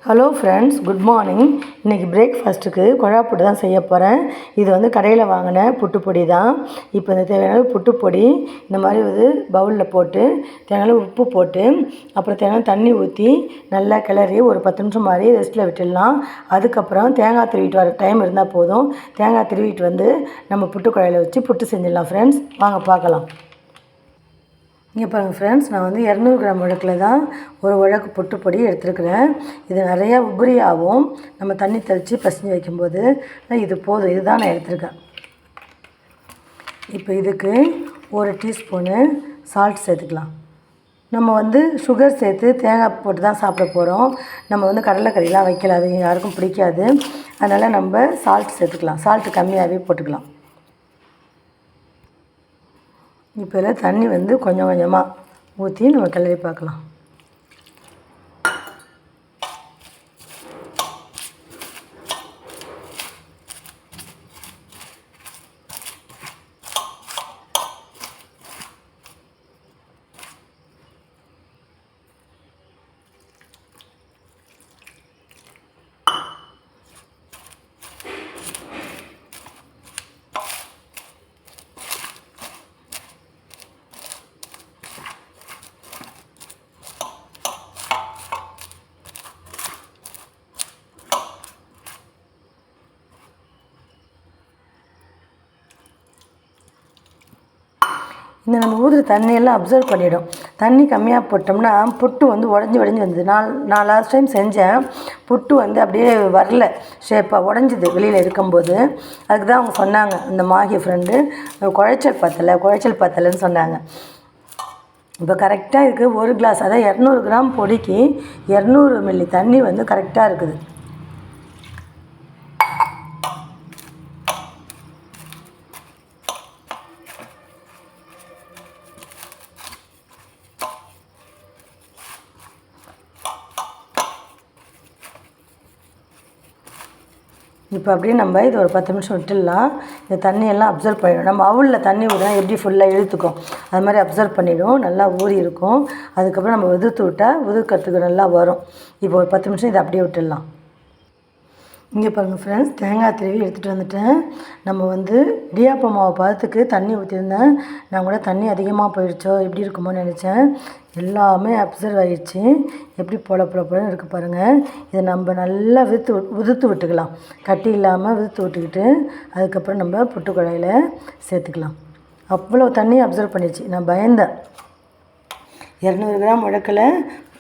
Hello friends, good morning. இன்றைக்கி பிரேக்ஃபாஸ்ட்டுக்கு குழா புட்டு தான் செய்ய போகிறேன். இது வந்து கடையில் வாங்கின புட்டுப்பொடி தான். இப்போ இந்த தேவையான புட்டுப்பொடி இந்த மாதிரி வந்து பவுலில் போட்டு தேவையான உப்பு போட்டு அப்புறம் தேவையான தண்ணி ஊற்றி நல்லா கிளறி ஒரு 10 நிமிஷம் மாதிரி ரெஸ்ட்டில் விட்டுடலாம். அதுக்கப்புறம் தேங்காய் திருவிட்டு வர டைம் இருந்தால் போதும். தேங்காய் திருவிட்டு வந்து நம்ம புட்டு குழாயில் வச்சு புட்டு செஞ்சிடலாம். ஃப்ரெண்ட்ஸ், வாங்க பார்க்கலாம். இங்கே பாருங்கள் ஃப்ரெண்ட்ஸ், நான் வந்து 200 கிராம் உலக்கில் தான் ஒரு உலக்கு புட்டுப்பொடி எடுத்துருக்குறேன். இது நிறையா உபரியாகவும் நம்ம தண்ணி தெளித்து பசஞ்சு வைக்கும்போது இது போதும். இதுதான் நான் எடுத்துருக்கேன். இப்போ இதுக்கு 1 டீஸ்பூனு சால்ட் சேர்த்துக்கலாம். நம்ம வந்து சுகர் சேர்த்து தேங்காய் போட்டு தான் சாப்பிட போகிறோம். நம்ம வந்து கடலைக்கறிலாம் வைக்கல, அது யாருக்கும் பிடிக்காது. அதனால் நம்ம சால்ட் சேர்த்துக்கலாம். சால்ட்டு கம்மியாகவே போட்டுக்கலாம். இப்போ இதில் தண்ணி வந்து கொஞ்சம் கொஞ்சமாக ஊற்றி நம்ம கிளறி பார்க்கலாம். இந்த நம்ம ஊற்றுற தண்ணியெல்லாம் அப்சர்வ் பண்ணிவிடும். தண்ணி கம்மியாக போட்டோம்னா புட்டு வந்து உடஞ்சி வந்தது. நான் லாஸ்ட் டைம் செஞ்சேன். புட்டு வந்து அப்படியே வரல, ஷேப்பாக உடஞ்சிது வெளியில் இருக்கும்போது. அதுக்கு தான் அவங்க சொன்னாங்க, இந்த மாஹி ஃப்ரெண்டு, குழைச்சல் பத்தலைன்னு சொன்னாங்க. இப்போ கரெக்டாக இருக்குது. 1 கிளாஸ், அதாவது 200 கிராம் பொடிக்கு 200 மில்லி தண்ணி வந்து கரெக்டாக இருக்குது. இப்போ அப்படியே நம்ம இது ஒரு 10 நிமிஷம் விட்டுடலாம். இந்த தண்ணியெல்லாம் அப்சர்வ் பண்ணிடும். நம்ம அவுளில் தண்ணி ஊற்றினா எப்படி ஃபுல்லாக இழுத்துக்கும், அது மாதிரி அப்சர்வ் பண்ணிவிடும். நல்லா ஊறி இருக்கும். அதுக்கப்புறம் நம்ம உதிர்த்து விட்டால் உதிர்க்கிறதுக்கு நல்லா வரும். இப்போ ஒரு 10 நிமிஷம் இதை அப்படியே விட்டுடலாம். இங்கே பாருங்கள் ஃப்ரெண்ட்ஸ், தேங்காய் திருவி எடுத்துகிட்டு வந்துட்டேன். நம்ம வந்து இடியாப்ப மாவு பதத்துக்கு தண்ணி ஊற்றிருந்தேன். நான் கூட தண்ணி அதிகமாக போயிடுச்சோ எப்படி இருக்குமோன்னு நினச்சேன். எல்லாமே அப்சர்வ் ஆகிடுச்சு. எப்படி பொலன்னு இருக்குது பாருங்கள். இதை நம்ம நல்லா உதிர்த்து விட்டுக்கலாம். கட்டி இல்லாமல் உதிர்த்து விட்டுக்கிட்டு அதுக்கப்புறம் நம்ம புட்டு குழாயில் சேர்த்துக்கலாம். அவ்வளோ தண்ணி அப்சர்வ் பண்ணிடுச்சு. நான் பயந்தேன். 200 கிராம் உலக்கில்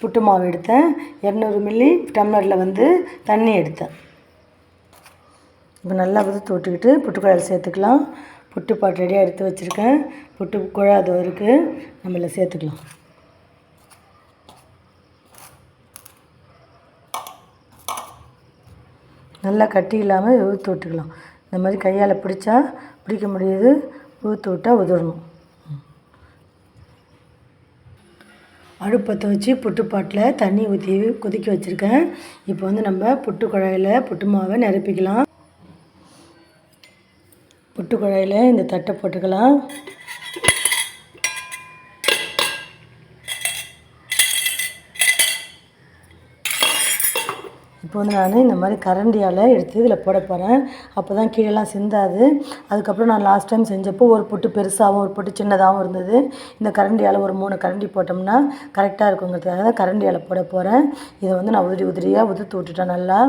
புட்டு மாவு எடுத்தேன். 200 மில்லி டம்ளரில் வந்து தண்ணி எடுத்தேன். இப்போ நல்லா உதிர்த்து விட்டுக்கிட்டு புட்டு குழாயில் சேர்த்துக்கலாம். புட்டு பாட்டு ரெடியாக எடுத்து வச்சுருக்கேன். புட்டு குழா அது இருக்குது, நம்மள சேர்த்துக்கலாம். நல்லா கட்டி இல்லாமல் ஊற்றி விட்டுக்கலாம். இந்த மாதிரி கையால் பிடிக்க முடியுது. ஊற்றி விட்டால் உதிரணும். அடுப்பத்தை வச்சு புட்டுப்பாட்டில் தண்ணி ஊற்றி கொதிக்க வச்சுருக்கேன். இப்போ வந்து நம்ம புட்டு குழாயில் புட்டு மாவை நிரப்பிக்கலாம். புட்டு குழாயில் இந்த தட்டை போட்டுக்கலாம். இப்போ வந்து நான் இந்த மாதிரி கரண்டியால் எடுத்து இதில் போட போகிறேன். அப்போ தான் கீழெல்லாம் சிந்தாது. அதுக்கப்புறம் நான் லாஸ்ட் டைம் செஞ்சப்போ ஒரு புட்டு பெருசாகவும் ஒரு புட்டு சின்னதாகவும் இருந்தது. இந்த கரண்டியால் ஒரு 3 கரண்டி போட்டோம்னா கரெக்டாக இருக்குங்கிறதுக்காக தான் கரண்டியால் போட போகிறேன். இதை வந்து நான் உதிரியாக உதிர்த்து விட்டுட்டேன் நல்லா.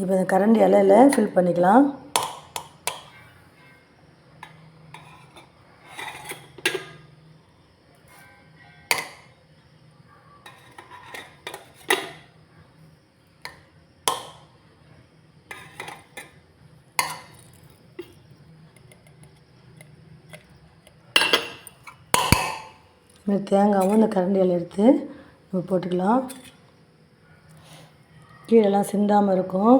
இப்போ இந்த கரண்டியால் இதில் ஃபில் பண்ணிக்கலாம். தேங்காவும் இந்த கரண்டியால் எடுத்து நம்ம போட்டுக்கலாம். கீழெல்லாம் சிந்தாமல் இருக்கும்.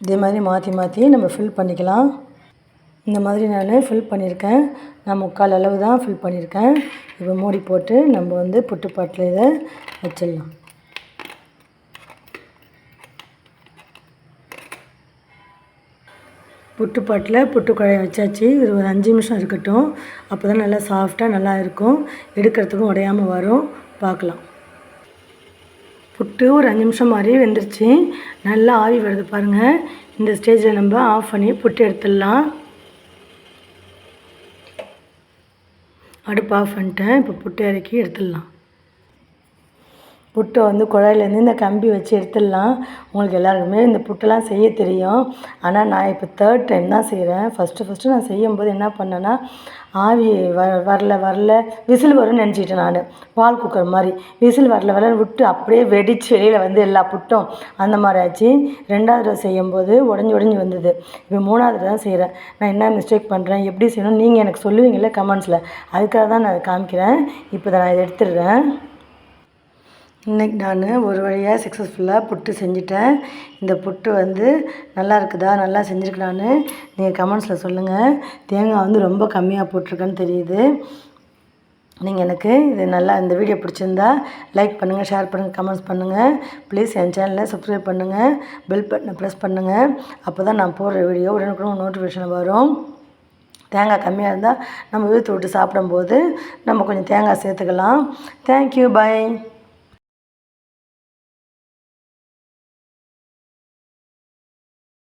இதே மாதிரி மாற்றி நம்ம ஃபில் பண்ணிக்கலாம். இந்த மாதிரி நான் ஃபில் பண்ணியிருக்கேன். நான் 3/4 அளவு தான் ஃபில் பண்ணியிருக்கேன். இப்போ மூடி போட்டு நம்ம வந்து புட்டுப்பாட்டில் இதை வச்சிடலாம். புட்டு பாட்டில் புட்டு குழைய வச்சாச்சு. இது ஒரு 5 நிமிஷம் இருக்கட்டும். அப்போ தான் நல்லா சாஃப்டாக நல்லா இருக்கும், எடுக்கிறதுக்கும் உடையாமல் வரும். பார்க்கலாம். புட்டு ஒரு 5 நிமிஷம் மாதிரி வெந்துருச்சு. நல்லா ஆவி வருது பாருங்கள். இந்த ஸ்டேஜில் நம்ம ஆஃப் பண்ணி புட்டு எடுத்துடலாம். அடுப்பு ஆஃப் பண்ணிட்டேன். இப்போ புட்டு இறக்கி எடுத்துடலாம். புட்டை வந்து குழாயிலேருந்து இந்த கம்பி வச்சு எடுத்துடலாம். உங்களுக்கு எல்லாருக்குமே இந்த புட்டெல்லாம் செய்ய தெரியும். ஆனால் நான் இப்போ 3rd டைம் தான் செய்கிறேன். ஃபஸ்ட்டு நான் செய்யும்போது என்ன பண்ணேன்னா, ஆவி வரல விசில் வரும்னு நினச்சிக்கிட்டேன் நான். பால் குக்கர் மாதிரி விசில் வரலன்னு விட்டு அப்படியே வெடித்து வெளியில் வந்து எல்லா புட்டும் அந்த மாதிரி ஆச்சு. 2வது தடவை செய்யும்போது உடஞ்சி வந்தது. இப்போ 3வது தான் செய்கிறேன். நான் என்ன மிஸ்டேக் பண்ணுறேன், எப்படி செய்யணும் நீங்கள் எனக்கு சொல்லுவீங்களே கமெண்ட்ஸில். அதுக்காக தான் நான் அதை காமிக்கிறேன். இப்போ நான் இதை எடுத்துடுறேன். இன்றைக்கி நான் ஒரு வழியாக சக்ஸஸ்ஃபுல்லாக புட்டு செஞ்சுட்டேன். இந்த புட்டு வந்து நல்லா இருக்குதா, நல்லா செஞ்சுருக்கலான்னு நீங்கள் கமெண்ட்ஸில் சொல்லுங்கள். தேங்காய் வந்து ரொம்ப கம்மியாக போட்டிருக்கேன்னு தெரியுது. நீங்கள் எனக்கு இது நல்லா இந்த வீடியோ பிடிச்சிருந்தா லைக் பண்ணுங்கள், ஷேர் பண்ணுங்கள், கமெண்ட்ஸ் பண்ணுங்கள். ப்ளீஸ் என் சேனலை சப்ஸ்கிரைப் பண்ணுங்கள், பெல் பட்டனை ப்ரெஸ் பண்ணுங்கள். அப்போ தான் நான் போடுற வீடியோ உடனுக்குடன் நோட்டிஃபிகேஷன் வரும். தேங்காய் கம்மியாக இருந்தால் நம்ம வீட்டு விட்டு சாப்பிடும்போது நம்ம கொஞ்சம் தேங்காய் சேர்த்துக்கலாம். Thank you, by.